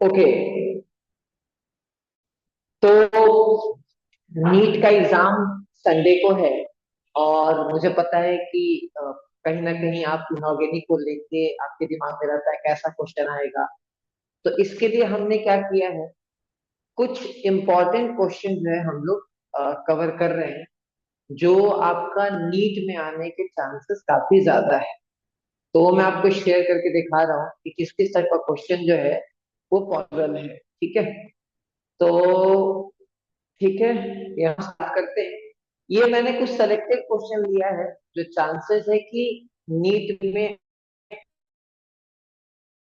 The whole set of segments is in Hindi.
ओके। तो नीट का एग्जाम संडे को है। और मुझे पता है कि कहीं ना कहीं आप इनऑर्गेनिक को लेके आपके दिमाग में रहता है कैसा क्वेश्चन आएगा। तो इसके लिए हमने क्या किया है, कुछ इम्पोर्टेंट क्वेश्चन जो है हम लोग कवर कर रहे हैं, जो आपका नीट में आने के चांसेस काफी ज्यादा है। तो मैं आपको शेयर करके दिखा रहा हूँ कि किस किस टाइप का क्वेश्चन जो है वो पॉसिबल है। ठीक है। तो ठीक है, यहाँ स्टार्ट करते हैं। ये मैंने कुछ सेलेक्टेड क्वेश्चन लिया है जो चांसेस है कि नीट में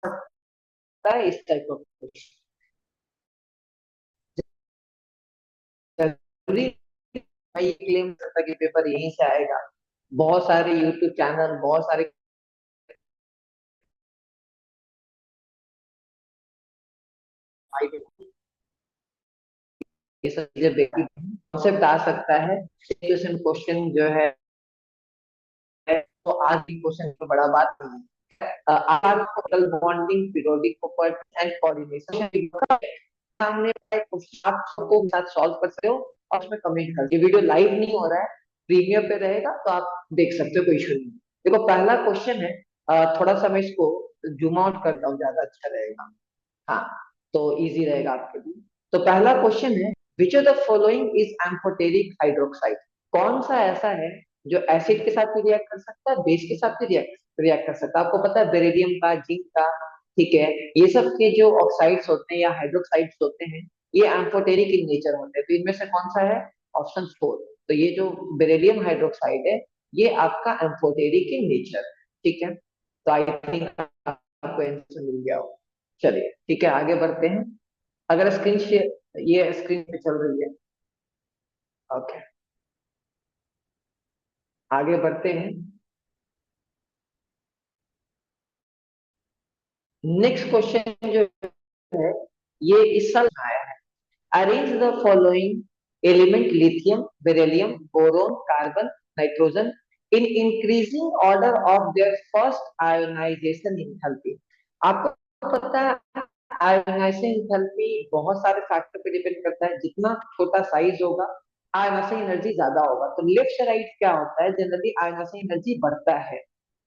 आता है इस टाइप का क्वेश्चन। जरूरी मैं ये क्लेम करता कि पेपर यहीं से आएगा। बहुत सारे यूट्यूब चैनल, बहुत सारे ये सब चीजें बेसिक कॉन्सेप्ट आ सकता है। सिचुएशन क्वेश्चन जो है, तो आज भी क्वेश्चन तो बड़ा बात नहीं है। आपको bonding, periodic property and coordination सामने क्वेश्चन आप सबको साथ सॉल्व कर सकते हो। और उसमें कमेंट कर, ये वीडियो लाइव नहीं हो रहा है, प्रीमियर पे रहेगा तो आप देख सकते हो, कोई इशू नहीं। देखो पहला क्वेश्चन है, थोड़ा सा मैं इसको जूम आउट करता हूँ, ज्यादा अच्छा रहेगा। हाँ, तो इजी रहेगा आपके लिए। तो पहला क्वेश्चन है, which of the following is amphoteric hydroxide. कौन सा ऐसा है जो एसिड के साथ भी रिएक्ट कर सकता है, बेस के साथ भी रिएक्ट रिएक्ट कर सकता है। आपको पता है बेरिलियम का, जिंक का, ठीक है, ये सब के जो ऑक्साइड्स होते हैं या हाइड्रोक्साइड्स होते हैं, ये एम्फोटेरिक इन नेचर होते हैं। तो इनमें से कौन सा है? ऑप्शन 4। तो ये जो बेरिलियम हाइड्रोक्साइड है, ये आपका एम्फोटेरिक इन नेचर। ठीक है। तो आई थिंक आपको आंसर मिल गया होगा। चलिए ठीक है, आगे बढ़ते हैं। अगर स्क्रीन शेयर, ये स्क्रीन पे चल रही है। ओके, आगे बढ़ते हैं। नेक्स्ट क्वेश्चन जो है, ये इस साल आया है। Arrange the following element lithium, beryllium, boron, carbon, nitrogen in increasing order of their first ionization enthalpy. आपको पता है आयोनाइजेशन एंथैल्पी बहुत सारे फैक्टर पे डिपेंड करता है। जितना छोटा साइज होगा, आयोनाइजेशन एनर्जी ज्यादा होगा। तो लेफ्ट से राइट क्या होता है, जनरली आयोनाइजेशन एनर्जी बढ़ता है।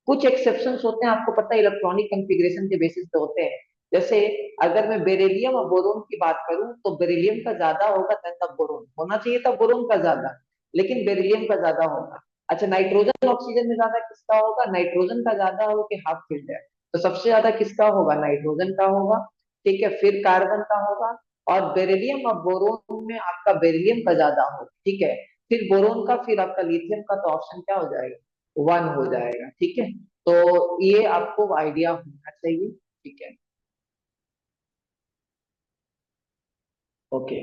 कुछ एक्सेप्शंस होते हैं, आपको पता है इलेक्ट्रॉनिक कॉन्फ़िगरेशन के बेसिस पे होते हैं। जैसे अगर मैं बेरिलियम और बोरोन की बात करूं, तो बेरिलियम का ज्यादा होगा देन तब बोरोन होना चाहिए था, बोरोन का ज्यादा, लेकिन बेरिलियम का ज्यादा होगा। अच्छा, नाइट्रोजन ऑक्सीजन में ज्यादा किसका होगा? नाइट्रोजन का ज्यादा हो कि हाफ फील्ड है, तो सबसे ज्यादा किसका होगा? नाइट्रोजन का होगा। ठीक है, फिर कार्बन का होगा। और बेरिलियम और बोरोन में आपका बेरिलियम का ज्यादा हो, ठीक है, फिर बोरोन का, फिर आपका लिथियम का। तो ऑप्शन क्या हो जाएगा? 1 हो जाएगा। ठीक है, तो ये आपको आइडिया होना चाहिए। ठीक है। ओके,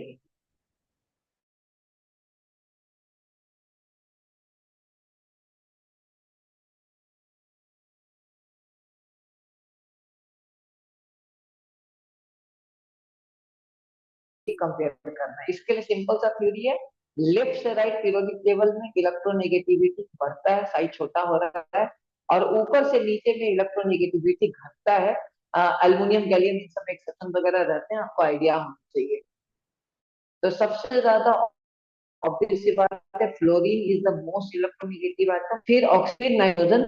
कंपेयर करना है इसके लिए सिंपल सा थ्योरी है। लेफ्ट से राइट पीरियोडिक टेबल में इलेक्ट्रोनेगेटिविटी बढ़ता है, साइज छोटा हो रहा है। और ऊपर से नीचे में इलेक्ट्रोनेगेटिविटी घटता है। अल्युमिनियम, गैलियम, इन सब एक्सेप्शन वगैरह रहते हैं, आपको आइडिया होना चाहिए। तो सबसे ज्यादा ऑब्वियस सी बात है, fluorine is the most electronegative item, फिर ऑक्सीजन, नाइट्रोजन,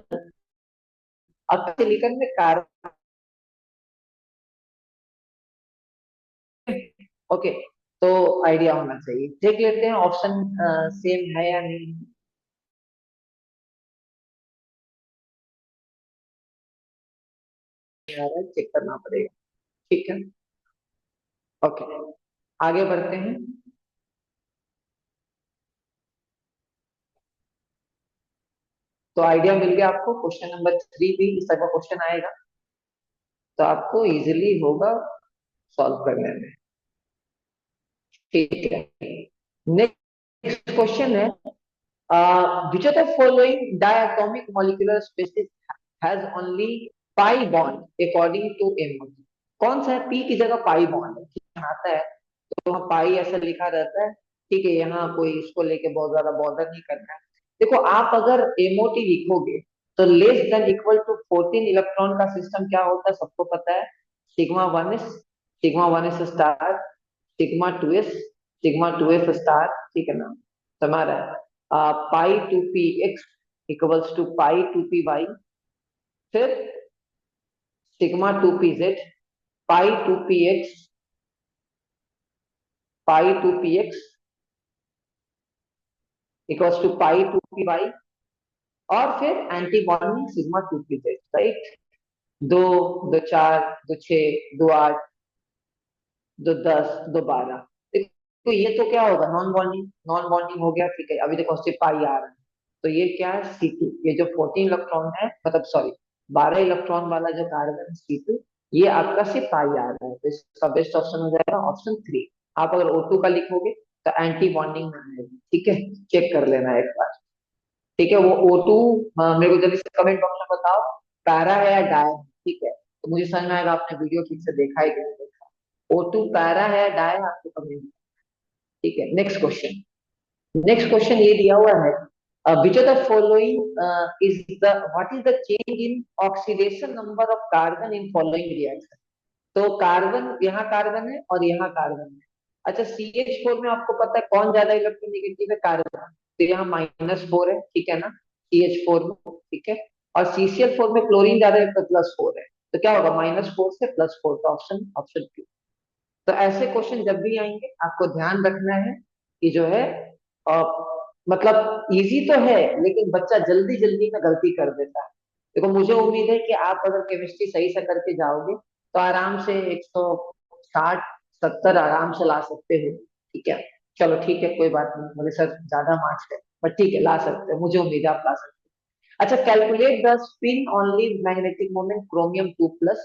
अब सिलिकॉन में कार्बन। ओके, तो आइडिया होना चाहिए। देख लेते हैं ऑप्शन सेम है या नहीं। चेक करना पड़ेगा। ठीक है। ओके, आगे बढ़ते हैं। तो आइडिया मिल गया आपको, क्वेश्चन नंबर 3 भी इस टाइप का क्वेश्चन आएगा, तो आपको इजीली होगा सॉल्व करने में। ठीक है। नेक्स्ट क्वेश्चन है, which of the following diatomic molecular species has only pi bond according to MOT। कौन सा है? पी की जगह पाई बॉन्ड आता है, तो वहाँ पाई ऐसा लिखा रहता है। ठीक है, यहाँ कोई इसको लेके बहुत ज्यादा बॉर्डर नहीं करना है। देखो आप अगर एमओटी लिखोगे, तो less than equal to 14 electron का सिस्टम क्या होता है सबको पता है, sigma 1s। Sigma 1s star, sigma 2s, sigma 2f star, ठीक है ना, तो हमारा pi 2p x equals to pi 2py, फिर sigma 2pz, pi 2px, pi 2px equals to pi 2py, और फिर anti bonding sigma 2pz, right. दो, दो चार, दो छः, दो आठ, दो दस, दो बारह। तो ये तो क्या होगा, नॉन बॉन्डिंग, नॉन बॉन्डिंग हो गया, ठीक है। अभी देखो सिर्फ पाई आ रहा है, तो ये क्या है, C2। ये जो 14 इलेक्ट्रॉन है, मतलब सॉरी 12 इलेक्ट्रॉन वाला जो कार्बन है C2, ये आपका सिर्फ पाई आ रहा है, तो इसका बेस्ट ऑप्शन हो जाएगा ऑप्शन 3। आप अगर O2 का लिखोगे तो एंटी बॉन्डिंग में आएगा, ठीक है, चेक कर लेना एक बार। ठीक है, वो O2 मेरे को जल्दी से कमेंट बॉक्स में बताओ, पैरा है या डाई है, ठीक है, तो मुझे समझ में आएगा आपने वीडियो ठीक से देखा ही नहीं देखा। O2 पैरा है या डाई है, आपको कमेंट, ठीक है। नेक्स्ट क्वेश्चन, नेक्स्ट क्वेश्चन ये दिया हुआ है, which of the following is the what is the change in oxidation number of carbon in following reaction। तो कार्बन, यहाँ कार्बन है और यहाँ कार्बन है। अच्छा, CH4 में आपको पता है कौन ज्यादा इलेक्ट्रोनेगेटिव है, कार्बन, तो यहाँ -4 है, ठीक है ना, CH4 में, ठीक है। और CCl4 में क्लोरीन ज्यादा है तो +4 है, तो क्या होगा, -4 से +4, तो ऑप्शन ऑप्शन 2। तो ऐसे क्वेश्चन जब भी आएंगे आपको ध्यान रखना है कि जो है अ, मतलब इजी तो है, लेकिन बच्चा जल्दी जल्दी में गलती कर देता है। देखो मुझे उम्मीद है कि आप अगर केमिस्ट्री सही से करके जाओगे तो आराम से 160 70 आराम से ला सकते हो, ठीक है। चलो ठीक है, कोई बात नहीं, मेरे सर ज्यादा मार्क्स है, पर ठीक है, ला सकते हैं, मुझे उम्मीद है आप ला सकते हैं। अच्छा, calculate the spin only magnetic moment chromium 2+।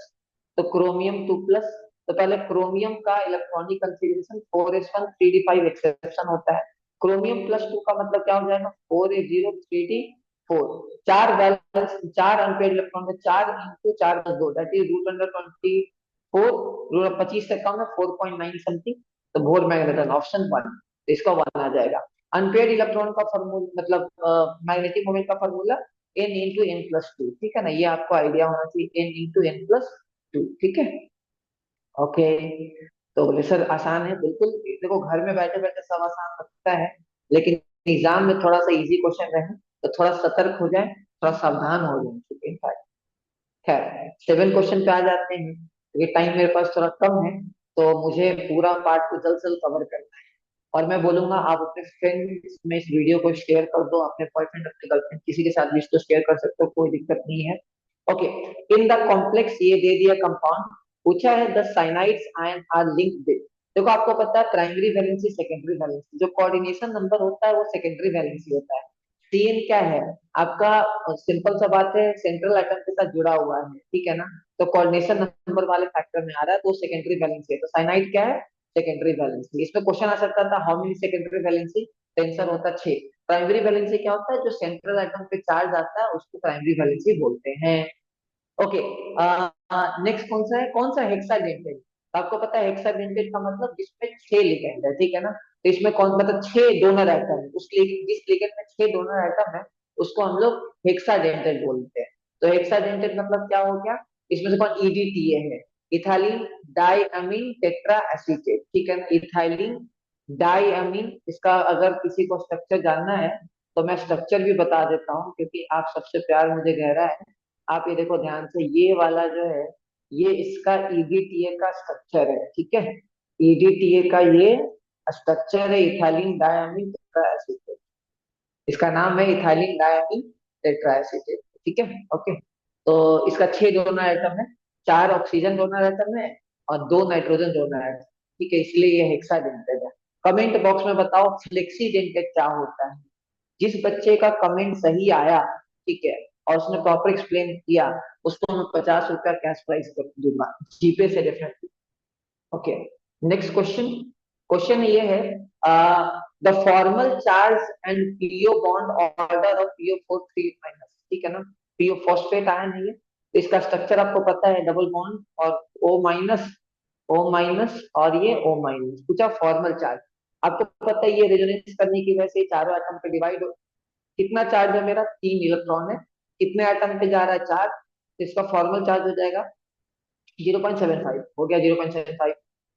तो क्रोमियम 2+, तो पहले क्रोमियम का electronic configuration 4s1 3d5 exception होता है। क्रोमियम +2 का मतलब क्या हो जाएगा, 4s0 3d4, चार बैलेंस, चार अनपेड इलेक्ट्रॉन में 4 × 4 + 2, दैट इज √24, √25 से कम है, 4.9 समथिंग, तो बोर मैग्नेटन ऑप्शन 1, तो इसका 1 आ जाएगा। अनपेड इलेक्ट्रॉन का फॉर्मूला, मतलब मैग्नेटिक मोमेंट का फॉर्मूला n × n+2, ठीक है ना, ये आपको आइडिया होना चाहिए, n × n+2, ठीक है। ओके, तो बोले सर आसान है, बिल्कुल देखो घर में बैठे बैठे सब आसान लगता है, लेकिन एग्जाम में थोड़ा सा इजी क्वेश्चन रहे तो थोड़ा सतर्क हो जाए, थोड़ा सावधान हो जाए, ठीक है। खैर, 7 क्वेश्चन पे आ जाते हैं, क्योंकि टाइम मेरे पास थोड़ा कम है, तो मुझे पूरा पार्ट को जल्द से जल्द कवर करना है। और मैं बोलूंगा आप अपने फ्रेंड्स में इस वीडियो को शेयर कर दो, अपने बॉयफ्रेंड, अपने गर्लफ्रेंड, किसी के साथ भी इसको शेयर कर सकते हो, कोई दिक्कत नहीं है। ओके, इन द कॉम्प्लेक्स, ये दे दिया कंपाउंड, पूछा है the cyanides ion are linked with. देखो आपको पता है प्राइमरी वैलेंसी, सेकेंडरी वैलेंसी, जो कोऑर्डिनेशन नंबर होता है वो सेकेंडरी वैलेंसी होता है। CN क्या है आपका, सिंपल सा बात है, सेंट्रल एटम के साथ जुड़ा हुआ है, ठीक है ना, तो कोऑर्डिनेशन नंबर वाले फैक्टर में आ रहा है, तो सेकेंडरी वैलेंसी है, तो साइनाइड क्या है, सेकेंडरी वैलेंसी। इसमें क्वेश्चन आ सकता था हाउ मेनी सेकेंडरी वैलेंसी, तो आंसर होता 6। प्राइमरी वैलेंसी क्या होता है, जो सेंट्रल एटम पे चार्ज आता है उसको प्राइमरी वैलेंसी बोलते हैं। ओके, नेक्स्ट कौन सा है, कौन सा हेक्साडेंटेड। आपको पता है हेक्साडेंटेड का मतलब जिसमें 6 लिगेंड है, ठीक है ना, तो इसमें कौन, मतलब 6 डोनर एटम है, जिस लिगेंड में 6 डोनर एटम है उसको हम लोग हेक्साडेंटेड बोलते हैं। तो हेक्साडेंटेड मतलब क्या हो गया, इसमें से कौन, EDTA है, इथाइलिन डाइअमीन टेट्रा एसीटेट, ठीक है ना, इथाइलिन डाइअमीन। इसका अगर किसी को स्ट्रक्चर जानना है तो मैं स्ट्रक्चर भी बता देता हूँ, क्योंकि आप सबसे प्यार मुझे गहरा है। आप ये देखो ध्यान से, ये वाला जो है ये इसका EDTA का स्ट्रक्चर है, ठीक है, EDTA का ये स्ट्रक्चर है, इथाइलिन डायमीन टेट्राएसीटेट, इसका नाम है इथाइलिन डायमीन टेट्राएसीटेट, ठीक है। ओके, तो इसका 6 डोनर एटम है, 4 ऑक्सीजन डोनर एटम है और 2 नाइट्रोजन डोनर एटम, ठीक है, इसलिए ये हेक्साडेंटेड है। कमेंट बॉक्स में बताओ फ्लेक्सीडेंटेड क्या होता है। जिस बच्चे का कमेंट सही आया, ठीक है, और उसने प्रॉपर एक्सप्लेन किया, उसको मैं 50 रुपया कैश प्राइस कर दूंगा, जीपे से definitely. Okay, next question, question ये है, the formal charge and PO bond order of PO4 3 minus, ठीक है ना, पीओ फॉस्फेट आयन है ये, तो इसका स्ट्रक्चर आपको पता है, डबल बॉन्ड और O-, O-, और ये O-। पूछा फॉर्मल चार्ज, आपको पता है ये रेजोनेंस करने की वजह से चारों एटम पे डिवाइड, कितना चार्ज है मेरा, 3 इलेक्ट्रॉन है, कितने एटम पे जा रहा है, चार्ज, तो इसका फॉर्मल चार्ज हो जाएगा 0.75, हो गया 0.75।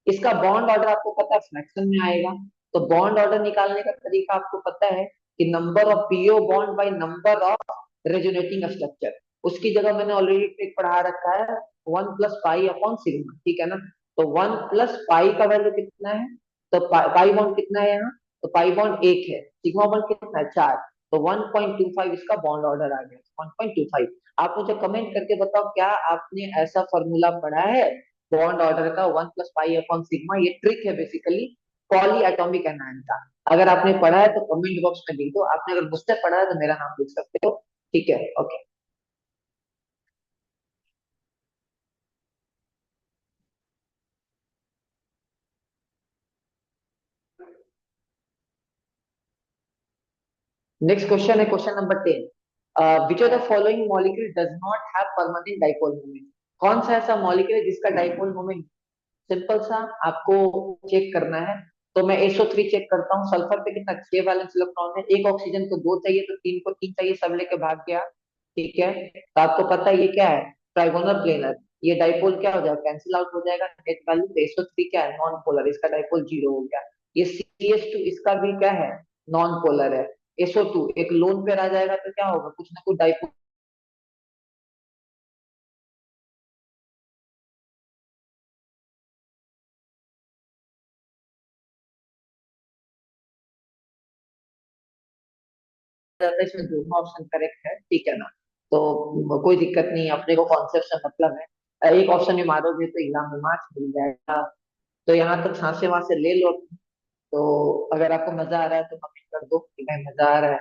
इसका बॉन्ड ऑर्डर आपको पता है फ्रैक्शन में आएगा। तो बॉन्ड ऑर्डर निकालने का तरीका आपको पता है कि number of PO bond by number of resonating structure. उसकी जगह मैंने ऑलरेडी ट्रिक पढ़ा रखा है, 1 + पाई अपॉन सिग्मा, ठीक है ना। तो 1 + पाई का वैल्यू कितना है, तो पाई बॉन्ड कितना है यहाँ, तो पाई बॉन्ड एक है, सिग्मा बॉन्ड कितना है 4, तो 1.25 इसका बॉन्ड ऑर्डर आ गया, 1.25। आप मुझे कमेंट करके बताओ क्या आपने ऐसा फॉर्मूला पढ़ा है बॉन्ड ऑर्डर का, 1 + पाई अपॉन सिग्मा। ये ट्रिक है बेसिकली पॉली एटॉमिक एनायन का। अगर आपने पढ़ा है तो कमेंट बॉक्स में लिख दो, आपने अगर मुझसे पढ़ा है तो मेरा नाम लिख सकते हो, ठीक है, ओके। नेक्स्ट क्वेश्चन है question number 10। Which of the following molecule does not have permanent dipole moment. कौन सा ऐसा मॉलिक्यूल है जिसका डाइपोल मोमेंट, सिंपल सा आपको चेक करना है। तो मैं SO3 चेक करता हूँ, सल्फर पे कितना 6 वैलेंस इलेक्ट्रॉन है, एक ऑक्सीजन को 2 चाहिए तो 3 को 3 चाहिए, सब लेके भाग गया, ठीक है। तो आपको पता है ये क्या है, ट्राइगोनल प्लेनर। ये डाइपोल क्या हो जाएगा, कैंसिल आउट हो जाएगा, नेट वैल्यू SO3 क्या है, नॉन पोलर, इसका डाइपोल 0 हो गया। ये CH2 इसका भी क्या है, नॉन पोलर है। SO2 एक लोन पेयर आ जाएगा तो क्या होगा, कुछ ना कुछ डाइपोल जाता है, इसमें दोनों ऑप्शन करेक्ट है, ठीक है ना। तो कोई दिक्कत नहीं है, अपने को कॉन्सेप्ट से मतलब है। एक ऑप्शन में मारोगे तो एग्जाम में मार्क्स मिल जाएगा। तो यहाँ तक सांसे वासे ले लो। तो अगर आपको मजा आ रहा है तो कमेंट कर दो कि भाई मजा आ रहा है,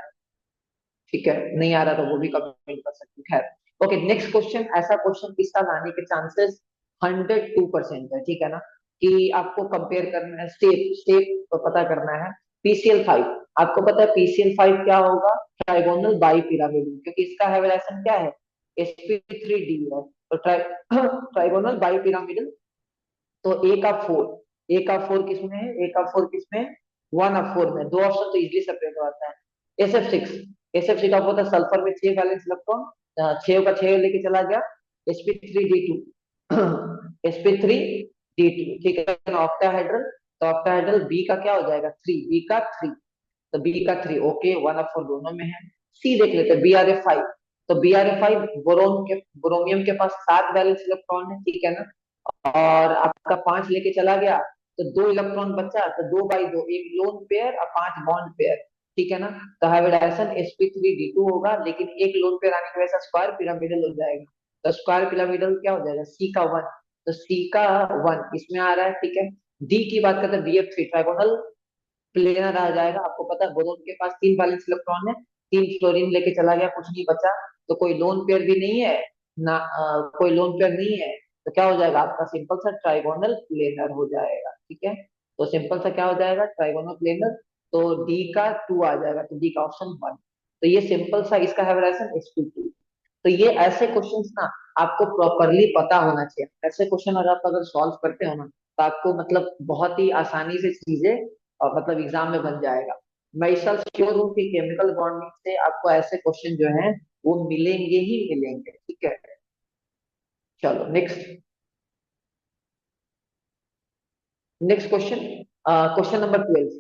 ठीक है, नहीं आ रहा तो वो भी कमेंट कर सकते हैं, खैर। Okay, next question. ऐसा क्वेश्चन किस साल आने के चांसेस 102% है, ठीक है ना। कि आपको कंपेयर करना है, स्टेप स्टेप पता करना है। PCl5, आपको पता है PCl5 क्या होगा, ट्राइगोनल बाई पिरामिड, क्योंकि इसका हाइब्रिडाइजेशन क्या है, sp3d है। तो ट्राइगोनल बाई पिरामिडल। तो ए का फोर किसमें है, ए का फोर किसमें है, 1 और 4 में, दो ऑप्शन तो इजीली सेपरेट हो जाता है। SF6 आपको पता है सल्फर में 6 वैलेंस इलेक्ट्रॉन, 6 का 6 लेके चला गया, sp3d2 sp3d2, ठीक है, ऑक्टाहेड्रल। तो ऑक्टाहेड्रल बी का क्या हो जाएगा, 3, बी का 3 ओके, 1 और 4 दोनों में है। सी देख लेते हैं, BrF5। तो BrF5 बोरोमियम के पास 7 वैलेंस इलेक्ट्रॉन है, ठीक है ना। और आपका 5 लेके चला गया तो 2 इलेक्ट्रॉन बचा, तो 2 बाई 2, एक लोन पेयर और 5 बॉन्ड पेयर, ठीक है ना। तो हाइब्रिडाइजेशन sp3d2 होगा, लेकिन एक लोन पेयर आने की वजह से स्क्वायर पिरामिडल हो जाएगा। तो स्क्वायर पिरामिडल क्या हो जाएगा, C का 1। तो C का 1 इसमें आ रहा है, ठीक है। डी की बात करते हैं, BF3 ट्राइगोनल प्लेनर आ जाएगा। आपको पता है बोरोन के पास 3 वैलेंस इलेक्ट्रॉन है, 3 फ्लोरीन लेके चला गया, कुछ नहीं बचा। तो कोई लोन पेयर भी नहीं है ना, कोई लोन पेयर नहीं है। तो क्या हो जाएगा आपका, सिंपल सा ट्राइगोनल प्लेनर हो जाएगा, ठीक है। तो सिंपल सा क्या हो जाएगा, ट्राइगोनल प्लेनर। तो D का 2 आ जाएगा, तो डी का ऑप्शन 1। तो ये सिंपल सा इसका हाइब्रिडाइजेशन sp2। तो ये ऐसे क्वेश्चंस ना आपको प्रॉपरली पता होना चाहिए। ऐसे क्वेश्चन अगर आप अगर सॉल्व करते हो ना, तो आपको मतलब बहुत ही आसानी से चीजें मतलब एग्जाम में बन जाएगा। मैं इस साल श्योर हूँ कि केमिकल बॉन्डिंग से आपको ऐसे क्वेश्चन जो हैं वो मिलेंगे ही मिलेंगे, ठीक है। चलो next, next question, question number 12।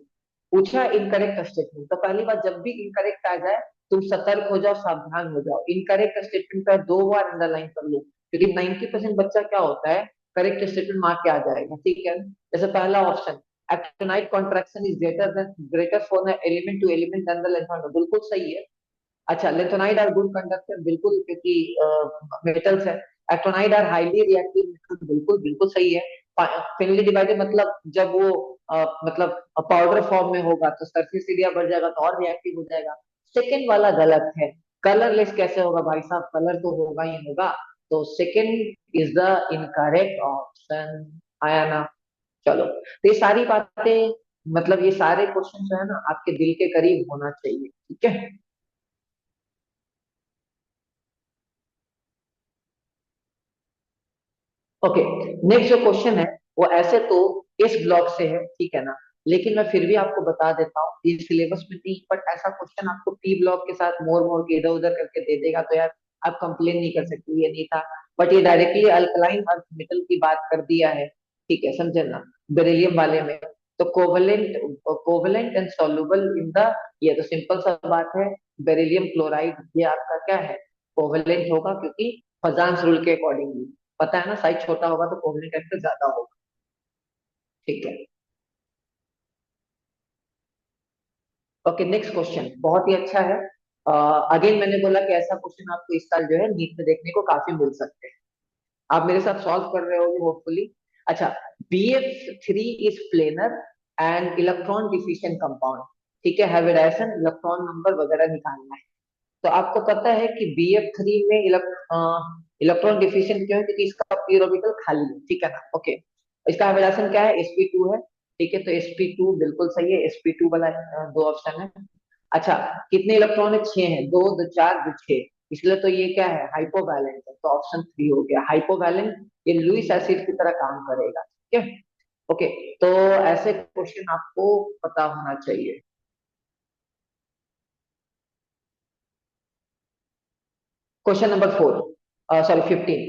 पूछा इनकरेक्ट स्टेटमेंट। तो पहली बात, जब भी इनकरेक्ट आ जाए तुम सतर्क हो जाओ, सावधान हो जाओ। इनकरेक्ट स्टेटमेंट का 2 बार अंडरलाइन कर लो, क्योंकि 90% बच्चा क्या होता है, करेक्ट स्टेटमेंट मार के आ जाएगा, ठीक है। जैसे पहला option, actinide contraction is greater for the element to element than the length, बिल्कुल सही है। अच्छा, लेंथोनाइड आर गुड कंडक्टर, बिल्कुल, क्योंकि मेटल्स है। एक्टोनाइड आर हाईली रिएक्टिव मेटल, बिल्कुल बिल्कुल सही है। फिनली डिवाइडेड मतलब जब वो मतलब पाउडर फॉर्म में होगा तो सरफेस एरिया बढ़ जाएगा तो और रिएक्टिव हो जाएगा। सेकंड वाला गलत है। कलरलेस कैसे होगा भाई साहब, कलर तो होगा ही होगा। तो second is the incorrect option, आया ना। चलो, तो ये सारी बातें मतलब ये सारे क्वेश्चन जो है ना आपके दिल के करीब होना चाहिए, ठीक है। ओके, नेक्स्ट जो क्वेश्चन है वो ऐसे तो इस ब्लॉक से है, ठीक है ना। लेकिन मैं फिर भी आपको बता देता हूँ, ये सिलेबस में नहीं, बट ऐसा क्वेश्चन आपको पी ब्लॉक के साथ मोड़ मोड़ के इधर उधर करके दे देगा तो यार आप कंप्लेन नहीं कर सकते, ये नहीं था। बट ये डायरेक्टली अल्कलाइन अर्थ मेटल की बात कर दिया है। ठीक है, समझे ना, बेरिलियम वाले में। तो covalent, covalent and soluble in the, ये तो सिंपल सा बात है, बेरिलियम क्लोराइड ये आपका क्या है, कोवलेंट होगा, क्योंकि फजान्स रूल के अकॉर्डिंगली पता है ना, साइज छोटा होगा तो कोवलेंट एक्टर ज्यादा होगा। ठीक है। ओके, नेक्स्ट क्वेश्चन बहुत ही अच्छा है। अगेन मैंने बोला कि ऐसा क्वेश्चन आपको इस साल जो है नीट में देखने को काफी मिल सकते हैं। आप मेरे साथ सॉल्व कर रहे होगे होपफुली। अच्छा, BF3 is planar and electron deficient compound. ठीक है, हैविडाइसन इलेक्ट्रॉन नंबर वगैरह निकालना है। तो आपको पता है कि BF3 में इलेक्ट्रॉन डिफिशिएंट क्यों है, क्योंकि इसका p ऑर्बिटल खाली है। ठीक है ना, ओके। इसका हैविडाइसन क्या है, sp2 है। ठीक है, तो sp2 बिल्कुल सही है, sp2 वाला दो ऑप्शन है। अच्छा, कितने इलेक्ट्रॉन है, 6 है, दो दो चार दो छह, इसलिए तो ये क्या है, हाइपोवैलेंट है, तो ऑप्शन 3 हो गया हाइपोवैलेंट। ये लुईस एसिड की तरह काम करेगा। ठीक है, ओके। तो ऐसे क्वेश्चन आपको पता होना चाहिए। Question number 4, sorry 15,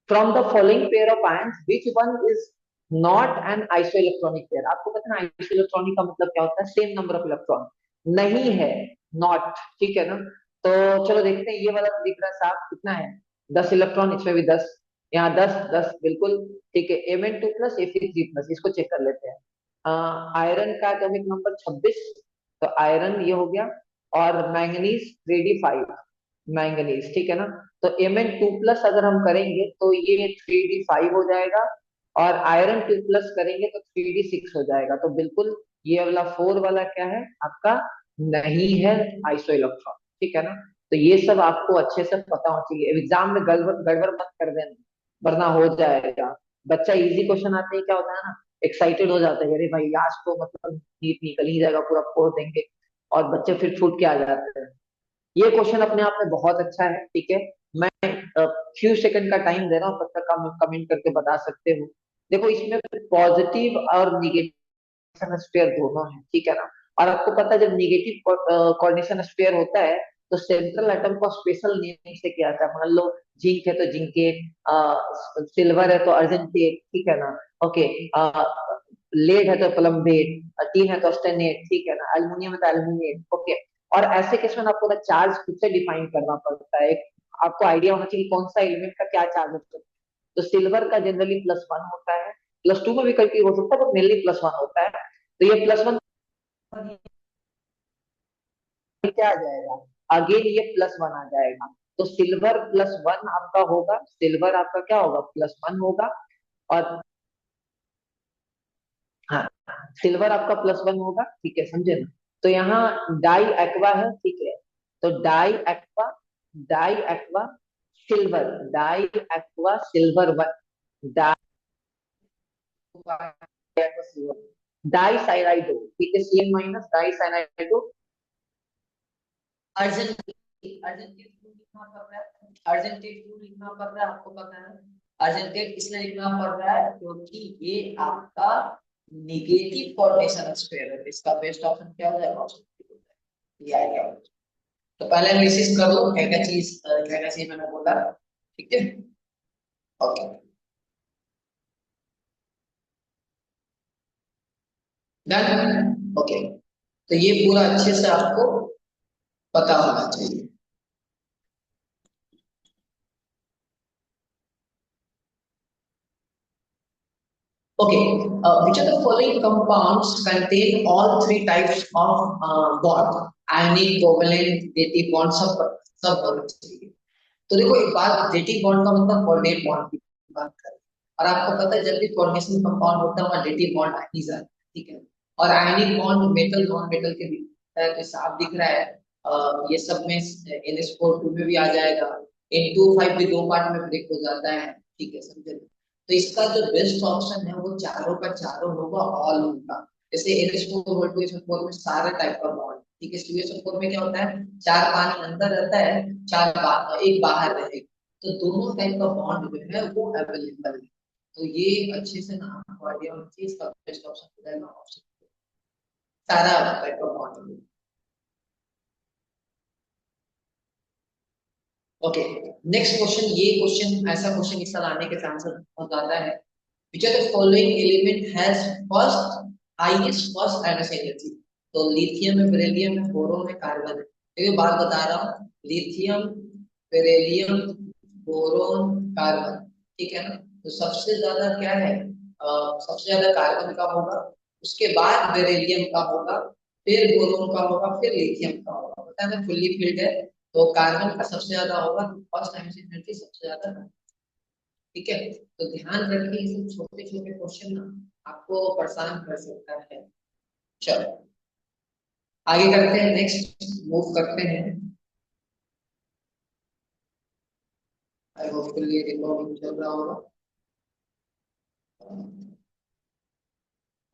from the following pair of ions which one is not an isoelectronic pair. आपको पता है ना आइसोइलेक्ट्रॉनिक का मतलब क्या होता है, सेम नंबर ऑफ इलेक्ट्रॉन नहीं है, नॉट। ठीक है ना, तो चलो देखते हैं, ये वाला तो दिख रहा है साफ, कितना है, 10 इलेक्ट्रॉन, इसमें भी 10, यहाँ 10 10 बिल्कुल। ठीक है, Mn2 प्लस Fe3 प्लस, इसको चेक कर लेते हैं। आयरन का एटॉमिक नंबर 26, तो आयरन ये हो गया। और मैंगनीज 3d5, मैंगनीज, ठीक है ना। तो Mn2 प्लस अगर हम करेंगे तो ये 3d5 हो जाएगा, और आयरन 2 प्लस करेंगे तो 3d6 हो जाएगा। तो बिल्कुल ये वाला 4 वाला क्या है आपका, नहीं है आइसो इलेक्ट्रॉन। ठीक है ना, तो ये सब आपको अच्छे से पता होना चाहिए, एग्जाम में गड़बड़ गड़बड़ मत कर देना, वरना हो जाएगा। बच्चा इजी क्वेश्चन आते ही क्या होता है ना, एक्साइटेड हो जाता है, अरे भाई आज तो मतलब नीट निकल ही जाएगा, पूरा फोड़ देंगे, और बच्चे फिर छूट के आ जाते हैं। ये क्वेश्चन अपने आप में बहुत अच्छा है। ठीक है, मैं फ्यू सेकंड का टाइम दे रहा हूँ, तब तक आप कमेंट करके बता सकते हो। देखो इसमें पॉजिटिव और निगेटिव स्फीयर दोनों है। ठीक है ना, और आपको पता है जब निगेटिव कोऑर्डिनेशन स्फीयर होता है तो सेंट्रल एटम को स्पेशल नेम से किया जाता है। मान लो जिंक है तो जिंकेट, सिल्वर है तो अर्जेंटेट, ठीक है ना, ओके। लेड है तो प्लम्बेट, टीन है तो स्टेनेट, ठीक है ना, एल्युमिनियम है तो एल्यूमिनेट, ओके। और ऐसे केस में आपको ना चार्ज खुद से डिफाइन करना पड़ता है, आपको आइडिया होना चाहिए कि कौन सा एलिमेंट का क्या चार्ज होता है। तो सिल्वर का जनरली +1 होता है, +2 में भी कभी हो सकता है, बट मेनली +1 होता है। तो ये +1 क्या आ जाएगा, अगेन ये +1 आ जाएगा। तो सिल्वर +1 आपका होगा, सिल्वर आपका क्या होगा, +1 होगा। और हाँ, सिल्वर आपका +1 होगा, ठीक है, समझे ना। तो यहाँ डाई एक्वा है, ठीक है, तो di aqua silver, di aqua silver one, di di cyanido, ठीक है, CN- di cyanido. Argentate, argentate क्यों लिखना पड़ रहा है, अर्जेंटेट क्यों लिखना पड़ रहा है आपको पता है, अर्जेंटेट इसलिए लिखना पड़ रहा है क्योंकि ये आपका निगेटिव कोऑर्डिनेशन स्क्वायर है, इसका बेस्ट ऑप्शन क्या हो जाएगा, ऑप्शन ये आएगा। तो पहले एनालिसिस कर लो क्या क्या चीज, क्या क्या चीज मैंने बोला, ठीक है, ओके, डन, ओके। तो ये पूरा अच्छे से आपको पता होना चाहिए। Okay, which of the following compounds contain all three types of bond? Ionic, covalent, dative bond, सब होना चाहिए। तो देखो एक बात, डेटिव बॉन्ड का मतलब कोऑर्डिनेट बॉन्ड की बात करें, और आपको पता है जब भी कोऑर्डिनेशन कंपाउंड होता है वहाँ डेटिव बॉन्ड आ ही जाता है, ठीक है। और ionic bond metal non metal के भी होता है, तो साफ दिख रहा है। ये सब में NH4 2 में भी आ जाएगा, N2O5 भी दो पार्ट में ब्रेक हो जाता है, ठीक है, समझे। तो इसका जो बेस्ट ऑप्शन है वो चारों का चारों होगा, ऑल होगा। जैसे NH4 में सारे टाइप का बॉन्ड, ठीक है, CH4 में क्या होता है, चार पानी अंदर रहता है, एक बाहर रहेगा, तो दोनों टाइप का बॉन्ड जो है वो अवेलेबल है। तो ये अच्छे से ना आपको आइडिया होना चाहिए, इसका बेस्ट ऑप्शन हो जाएगा ऑप्शन, सारा टाइप का बॉन्ड। ओके, नेक्स्ट क्वेश्चन, ये क्वेश्चन ऐसा क्वेश्चन इस साल आने के चांसेस बहुत ज्यादा है। Which of the following element has highest first atom's energy? तो लिथियम है, बेरिलियम है, बोरोन है, कार्बन है। देखिए बात बता रहा हूँ, लिथियम, बेरिलियम, बोरोन, कार्बन, ठीक है ना। तो सबसे ज्यादा क्या है, सबसे ज्यादा कार्बन का होगा, उसके बाद बेरिलियम का होगा, फिर बोरोन का होगा, फिर लिथियम का होगा। पता है ना, फुल्ली फिल्ड है, तो कार्बन का सबसे ज्यादा होगा, फर्स्ट टाइम एनर्जी सबसे ज्यादा। ठीक है, तो ध्यान रखिए, ये सब छोटे छोटे क्वेश्चन ना आपको परेशान कर सकता है। चलो आगे करते हैं, नेक्स्ट मूव करते हैं। आई होपफुली रिकॉर्डिंग चल रहा होगा।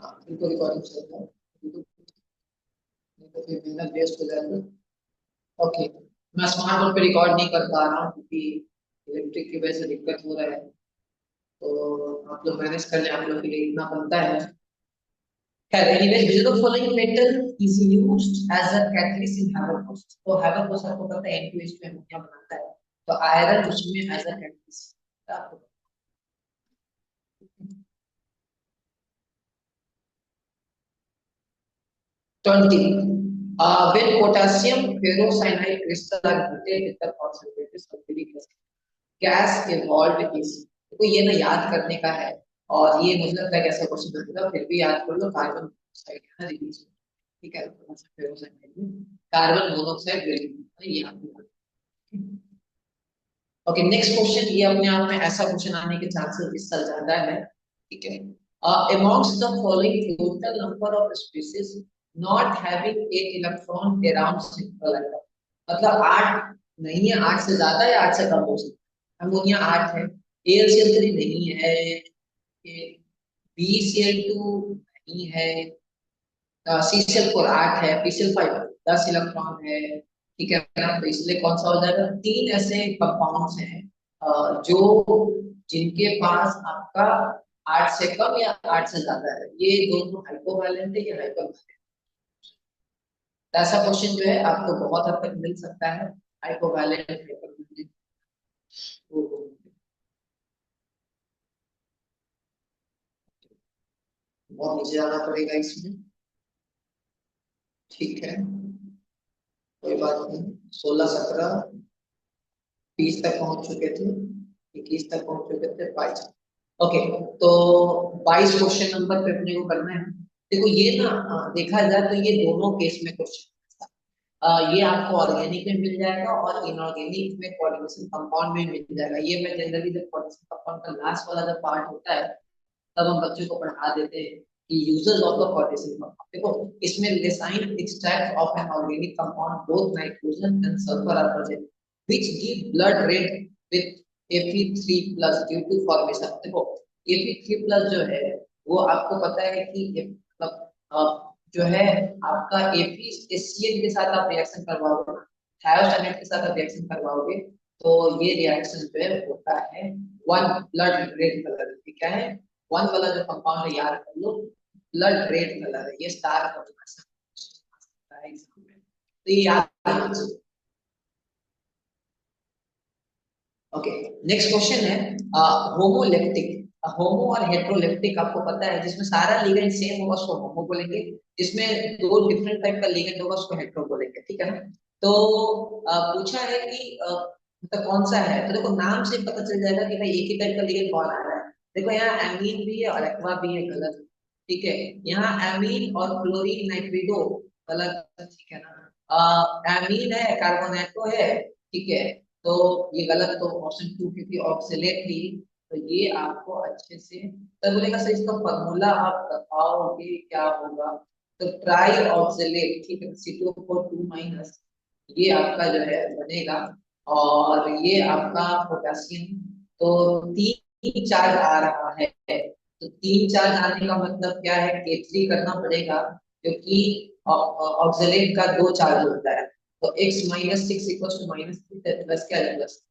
हाँ बिल्कुल रिकॉर्डिंग चल रहा है, बिल्कुल, नहीं तो फिर मेहनत वेस्ट हो जाएगी। ओके, मैं स्मार्ट फोन पे रिकॉर्ड नहीं कर पा रहा हूँ क्योंकि इलेक्ट्रिक की वजह से दिक्कत हो रहा है, तो आप लोग मैनेज कर लें, आप लोग के लिए इतना बनता है। Anyway, which of the following metal is used as a catalyst in Haber-Bosch? तो Haber-Bosch आपको पता है N2H2 अमोनिया बनाता है, तो आयरन उसमें एज अ कैटलिस्ट आपको 20 when potassium ferrocyanide crystal are heated with the concentrated sulfuric acid gas evolved is। तो ये ना याद करने का है, और ये मुझे लगता है कि ऐसा क्वेश्चन बनेगा, फिर भी याद कर लो। कार्बन मोनोऑक्साइड है ना रिलीज, ठीक है, ferrocyanide में कार्बन मोनोऑक्साइड रिलीज, ये आपको। ओके नेक्स्ट क्वेश्चन, ये अपने आप में ऐसा क्वेश्चन आने के चांसेस इस साल ज्यादा है, ठीक है। amongst the following total number of species not having 8 electron around central atom, मतलब 8 नहीं है, 8 से ज्यादा या 8 से कम हो सकता है। अमोनिया 8 है, AlCl3 नहीं है, BCl2 नहीं है, CCl4 8 है, PCl5 10 इलेक्ट्रॉन है, ठीक है ना। तो इसलिए कौन सा हो जाएगा, तीन ऐसे कंपाउंड्स हैं जो जिनके पास आपका 8 से कम या 8 से ज्यादा है, ये दोनों हाइपोवैलेंट है या हाइपरवैलेंट। ऐसा क्वेश्चन जो है आपको बहुत हद तक मिल सकता है, हाइपोवैलेंट हाइपरवैलेंट। बहुत नीचे जाना पड़ेगा इसमें, ठीक है, कोई बात नहीं। 16 17 20 तक पहुंच चुके थे, 21 तक पहुंच चुके थे, 22। ओके, तो 22 क्वेश्चन नंबर पे अपने को करना है। देखो ये ना देखा जाए तो ये दोनों केस में क्वेश्चन, ये आपको ऑर्गेनिक में मिल जाएगा और इनऑर्गेनिक में कोऑर्डिनेशन कंपाउंड में मिल जाएगा। ये मैं जनरली जब कोऑर्डिनेशन कंपाउंड का लास्ट वाला जब पार्ट होता है तब हम बच्चों को पढ़ा देते हैं कि users of the coordination compound. देखो इसमें lassaigne extract of an organic compound both nitrogen and sulphur are present which give blood red with Fe3+ due to formation. देखो Fe3+ जो है वो आपको पता है कि मतलब जो है आपका HCl के साथ आप रिएक्शन करवाओगे, थायोसाइनाइड के साथ आप रिएक्शन करवाओगे, तो ये रिएक्शन जो है होता है वन ब्लड रेड कलर। क्या है, वन वाला जो कंपाउंड है याद कर लो, ब्लड रेड कलर है, ये स्टार कॉम्बिनेशन है एग्जाम में, तो ये याद रखना चाहिए। ओके नेक्स्ट क्वेश्चन है होमोलेप्टिक। होमो और हेट्रोलेप्टिक आपको पता है, जिसमें सारा लिगेंड सेम होगा उसको होमो बोलेंगे, जिसमें दो डिफरेंट टाइप का लिगेंड होगा उसको हेट्रो बोलेंगे, ठीक है ना। तो पूछा है कि मतलब कौन सा है, तो देखो नाम से पता चल जाएगा कि भाई एक ही टाइप का लिगेंड कौन आ रहा है। देखो यहाँ एमीन भी है और एक्वा भी है, गलत, ठीक है। यहाँ एमीन और क्लोरीन नाइट्रिडो, गलत, ठीक है ना। एमीन है, कार्बोनेटो है, ठीक है, तो ये गलत, तो ऑप्शन 2 क्योंकि ऑक्सीलेट थी, तो ये आपको अच्छे से तब बोलेगा सर इसका फॉर्मूला आप बताओगे क्या होगा। तो ट्राई ऑक्सीलेट, ठीक है, C2O2 ये आपका जो है बनेगा, और ये आपका पोटेशियम, तो तीन चार्ज आ रहा है, तो तीन चार्ज आने का मतलब क्या है, K3 करना पड़ेगा, क्योंकि ऑक्सीलेट का दो चार्ज होता है, तो x-6 इक्वल टू -3 प्लस क्या है प्लस,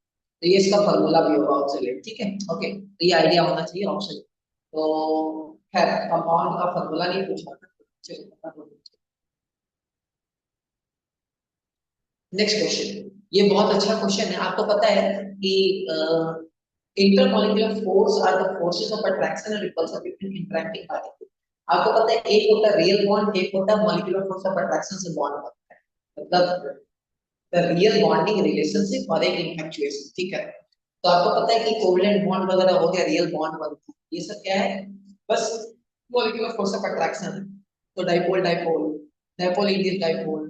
तो ये इसका फॉर्मूला भी होगा ऑक्सीलेट, ठीक है। ओके तो ये आइडिया होना चाहिए ऑप्शन। तो खैर कंपाउंड का फॉर्मूला नहीं पूछा था। नेक्स्ट क्वेश्चन, ये बहुत अच्छा क्वेश्चन है। आपको पता है कि intermolecular force are the forces of attraction and repulsion between interacting particles. आपको पता है एक होता है रियल बॉन्ड, एक होता है मॉलिक्यूलर फोर्स ऑफ अट्रैक्शन से बॉन्ड बनता है, मतलब द रियल बॉन्डिंग रिलेशनशिप और एक इंफैक्चुएशन, ठीक है। तो आपको पता है कि कोवलेंट बॉन्ड वगैरह हो गया, रियल बॉन्ड बनता है, ये सब क्या है, बस मॉलिक्यूलर फोर्स ऑफ अट्रैक्शन है। तो dipole dipole, dipole induced dipole,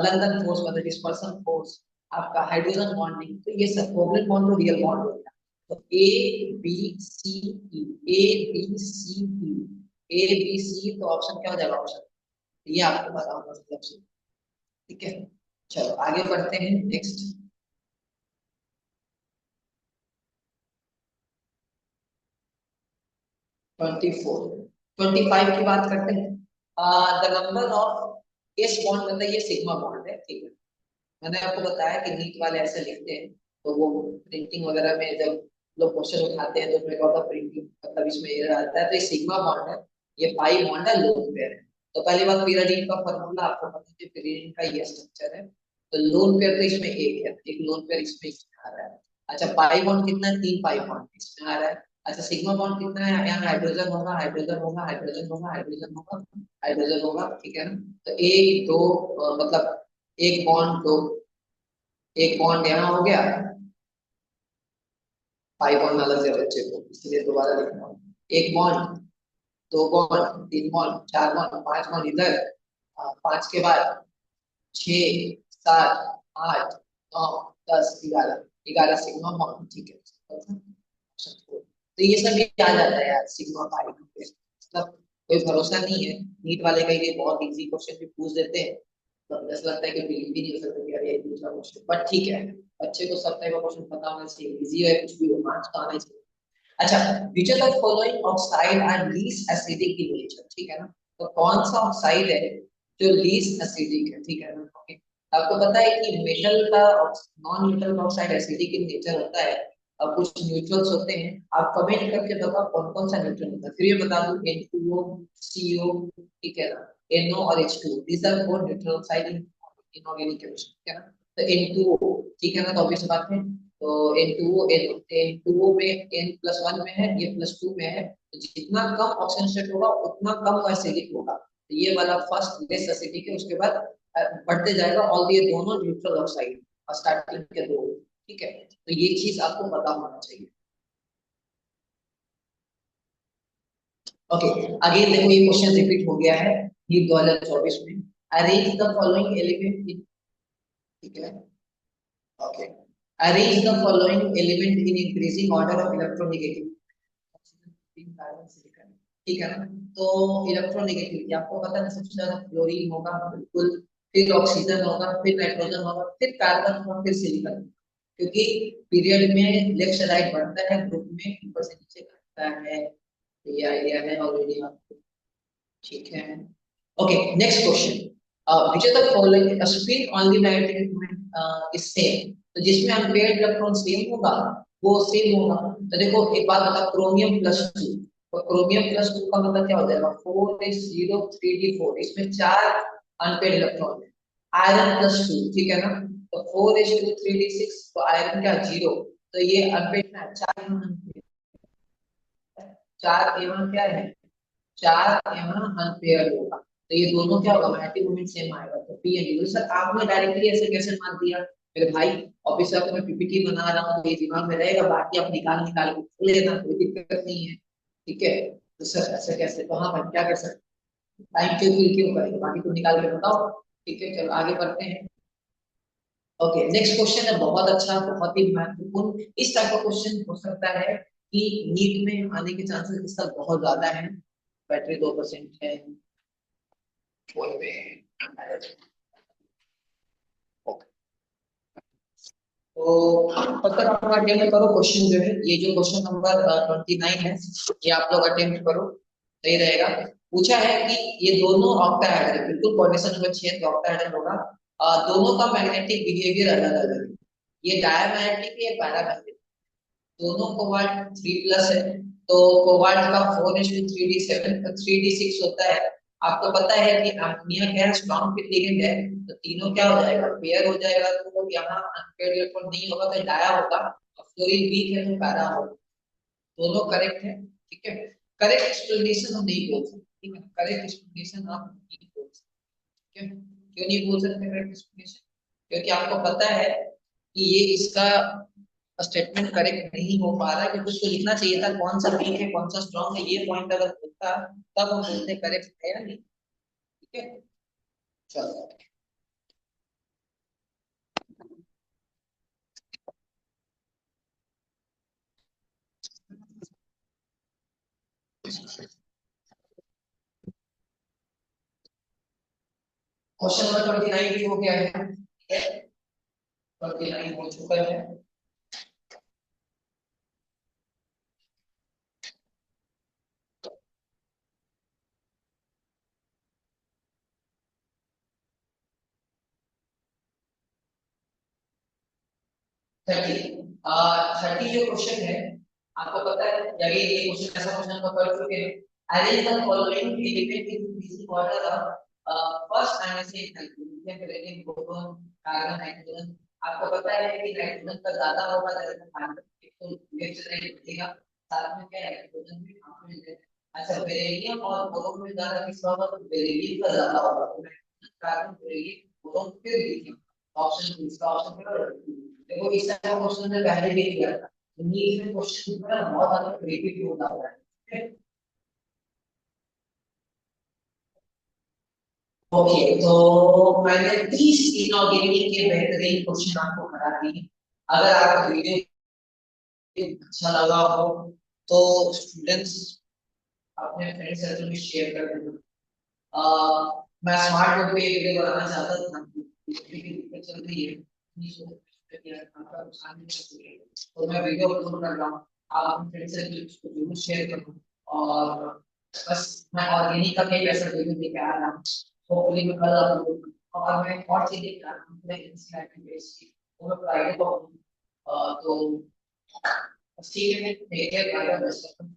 London force मतलब डिस्पर्सन फोर्स, आपका हाइड्रोजन बॉन्डिंग, तो ये सब कोवलेंट बॉन्ड और रियल बॉन्ड हो गया। तो A B C E, A B C E, A B C, तो ऑप्शन क्या हो जाएगा, ऑप्शन ये आपको पता होगा ऑप्शन, ठीक है। चलो आगे बढ़ते हैं, नेक्स्ट 24 25 की बात करते हैं। The number of S bond, मतलब ये सिग्मा बॉन्ड है, ठीक है। मैंने आपको बताया कि नीट वाले ऐसे लिखते हैं, तो वो प्रिंटिंग वगैरह में जब लोग क्वेश्चन उठाते हैं तो उसमें क्या होता है, प्रिंटिंग मतलब इसमें ये आता है, तो ये सिग्मा बॉन्ड है, ये पाई बॉन्ड है, लोन पेयर है। तो पहली बात, पिराडीन का फॉर्मूला आपको पता है, पिराडीन का ये स्ट्रक्चर है। तो लोन पेयर तो इसमें एक है, एक लोन पेयर इसमें आ रहा है। अच्छा पाई बॉन्ड कितना है, 3 पाई बॉन्ड इसमें आ रहा है। अच्छा सिग्मा बॉन्ड कितना है, यहाँ हाइड्रोजन होगा, हाइड्रोजन होगा, हाइड्रोजन होगा, हाइड्रोजन होगा, हाइड्रोजन होगा, ठीक है ना। तो एक दो मतलब एक बॉन्ड दो, एक बॉन्ड यहाँ हो गया, पाई बॉन्ड अलग से बच्चे को इसलिए दोबारा लिखना हूँ, एक बॉन्ड, दो बॉन्ड, तीन बॉन्ड, चार बॉन्ड, पांच बॉन्ड इधर, पांच के बाद 6 7 8 9 10 11, 11 सिग्मा बॉन्ड, ठीक है। तो ये सब ये आ जाता है यार, सिग्मा पाई पे मतलब कोई भरोसा नहीं है, नीट वाले कई कई बहुत इजी क्वेश्चन भी पूछ देते हैं, तो ऐसा लगता है कि बिलीव भी नहीं हो सकता कि अरे ये दूसरा क्वेश्चन, बट ठीक है, बच्चे को सब टाइप का क्वेश्चन पता होना चाहिए, इजी है कुछ भी हो, मार्क्स तो आना चाहिए। अच्छा, which of the following oxide are least acidic in nature, ठीक है ना। तो कौन सा ऑक्साइड है जो लीस्ट एसिडिक है, ठीक है ना। ओके, आपको पता है कि मेटल का non metal oxide acidic in nature होता है, और कुछ न्यूट्रल्स होते हैं। आप कमेंट करके बताओ कौन कौन सा न्यूट्रल होता है, फिर ये बता दूं N2O, CO, ठीक है ना, NO और H2, these are four neutral oxide in inorganic chemistry, ठीक है ना। तो N2O, ठीक है ना, तो ऑब्वियस बात है, तो N2O, N2O में N+1 में है, ये +2 में है, तो जितना कम ऑक्सीजन स्टेट होगा उतना कम एसिडिक होगा, तो ये वाला फर्स्ट लेस एसिडिक है, उसके बाद बढ़ते जाएगा, और ये दोनों न्यूट्रल ऑक्साइड और स्टार्टिंग के दो, ठीक है। तो ये चीज आपको पता होना चाहिए। ओके, अगेन देखो ये क्वेश्चन रिपीट हो गया है, ये 2024 में, arrange the following element in, ठीक है। Okay, arrange the following element in increasing order of electronegativity, ठीक है ना। तो इलेक्ट्रोनेगेटिविटी आपको पता है, सबसे ज्यादा क्लोरीन होगा बिल्कुल, फिर ऑक्सीजन होगा, फिर नाइट्रोजन होगा, फिर कार्बन होगा, फिर सिलिकॉन, क्योंकि पीरियड में लेफ्ट से राइट बढ़ता है, ग्रुप में ऊपर से नीचे घटता है, तो ये आइडिया है ऑलरेडी आपको, ठीक है। Okay, next question, which of the following a spin on the dielectric moment is same, तो जिसमें अनपेयर्ड इलेक्ट्रॉन सेम होगा वो सेम होगा। तो देखो एक बात बता, क्रोमियम +2, तो क्रोमियम +2 का मतलब क्या हो जाएगा, 4s0 3d4, इसमें चार अनपेयर्ड इलेक्ट्रॉन है। आयरन +2, ठीक है ना, तो 4s2 3d6, तो आयरन क्या 0, तो ये अनपेयर्ड है, चार unpaired, चार एवन क्या है, चार यहाँ अनपेयर होगा, तो ये दोनों क्या होगा, मैग्नेटिक मोमेंट सेम आएगा, तो पी एंड यू। सर आपने डायरेक्टली ऐसे कैसे मान दिया, मेरे भाई ऑफिस में मैं पीपीटी बना रहा हूँ, ये दिमाग में रहेगा, बाकी आप निकाल निकाल के लेना, कोई दिक्कत नहीं है, ठीक है। तो सर ऐसे कैसे, तो हाँ भाई क्या कर सकते, टाइम क्यों करेंगे, बाकी तो निकाल के बताओ, ठीक है। चलो आगे बढ़ते हैं। ओके, नेक्स्ट क्वेश्चन है बहुत अच्छा, बहुत ही महत्वपूर्ण, इस टाइप का क्वेश्चन हो सकता है कि नीट में आने के चांसेस इस साल बहुत ज्यादा है। बैटरी 2% है फोन में। ओके, तो तब तक आप अटेम्प्ट करो क्वेश्चन जो है, ये जो क्वेश्चन नंबर 29 है, ये आप लोग अटेम्प्ट करो, सही रहेगा। पूछा है कि ये दोनों ऑक्टाहेड्रल, बिल्कुल कोऑर्डिनेशन नंबर 6 पे ऑक्टाहेड्रल होगा, दोनों का मैग्नेटिक बिहेवियर अलग अलग है, ये डायमैग्नेटिक है, पैरामैग्नेटिक, दोनों कोबाल्ट 3+ है, तो कोबाल्ट का 4s2 3d7 3d6 होता है। आपको पता है कि अमोनिया क्या है, स्ट्रॉन्ग लिगेंड है, तो तीनों क्या हो जाएगा, पेयर हो जाएगा, तो यहाँ अनपेयर्ड इलेक्ट्रॉन नहीं होगा तो डाया होगा, क्लोरीन वीक है तो पैरा हो, दोनों करेक्ट है। ठीक है, करेक्ट एक्सप्लेनेशन हम नहीं बोल सकते, ठीक है, करेक्ट एक्सप्लेनेशन आप नहीं बोल सकते। ठीक है, क्यों नहीं बोल सकते करेक्ट एक्सप्लेनेशन? क्योंकि आपको पता है कि ये इसका स्टेटमेंट करेक्ट नहीं हो पा रहा है, क्योंकि उसको लिखना चाहिए था कौन सा वीक है कौन सा स्ट्रॉन्ग है, ये पॉइंट अगर होता तब हम बोलते करेक्ट है या नहीं। ठीक है, चलो। क्वेश्चन नंबर 29 भी हो गया है। 29 हो चुका है। थर्टी 30 जो क्वेश्चन है, आपको पता है अभी ये क्वेश्चन ऐसा क्वेश्चन को कर चुके हैं। Arrange the following element in this order of first and second hydrogen, beryllium proton carbon hydrogen. आपको पता है कि नाइट्रोजन का ज्यादा होगा जैसे कार्बन, तो लेफ्ट से राइट बढ़ेगा, साथ में क्या है हाइड्रोजन भी आपको मिल जाएगा। अच्छा, बेरिलियम और बोरोन में ज्यादा किसका होगा, तो बेरिलियम का ज्यादा होगा, तो कार्बन बेरिलियम बोरोन फिर लिथियम। ऑप्शन इसका ऑप्शन क्या? देखो इस तरह का क्वेश्चन ने पहले भी किया था, नीट में क्वेश्चन बड़ा बहुत ज्यादा रिपीट होता है। ओके, तो मैंने 30 इनऑर्गेनिक के बेहतरीन क्वेश्चन आपको करा दिए। अगर आपको वीडियो अच्छा लगा हो तो स्टूडेंट्स अपने फ्रेंड सर्कल में शेयर कर देना। मैं स्मार्ट बोर्ड पे ये वीडियो बनाना चाहता था, लेकिन दिक्कत चल रही है, नहीं सोच कि यार आपका नुकसान नहीं कर सके, तो मैं वीडियो अपलोड कर रहा हूँ। आप अपने फ्रेंड सर्कल को जरूर शेयर करो। और बस मैं ऑर्गेनिक का कई ऐसा वीडियो लेके आ रहा हूँ, होपफुली मैं कल अपलोड करूँ। और मैं और चीजें कर रहा हूँ, मैं इंस्टाग्राम पे बेस्ड वो मैं प्राइवेट तो बस ठीक है, टेक केयर, बाय बाय।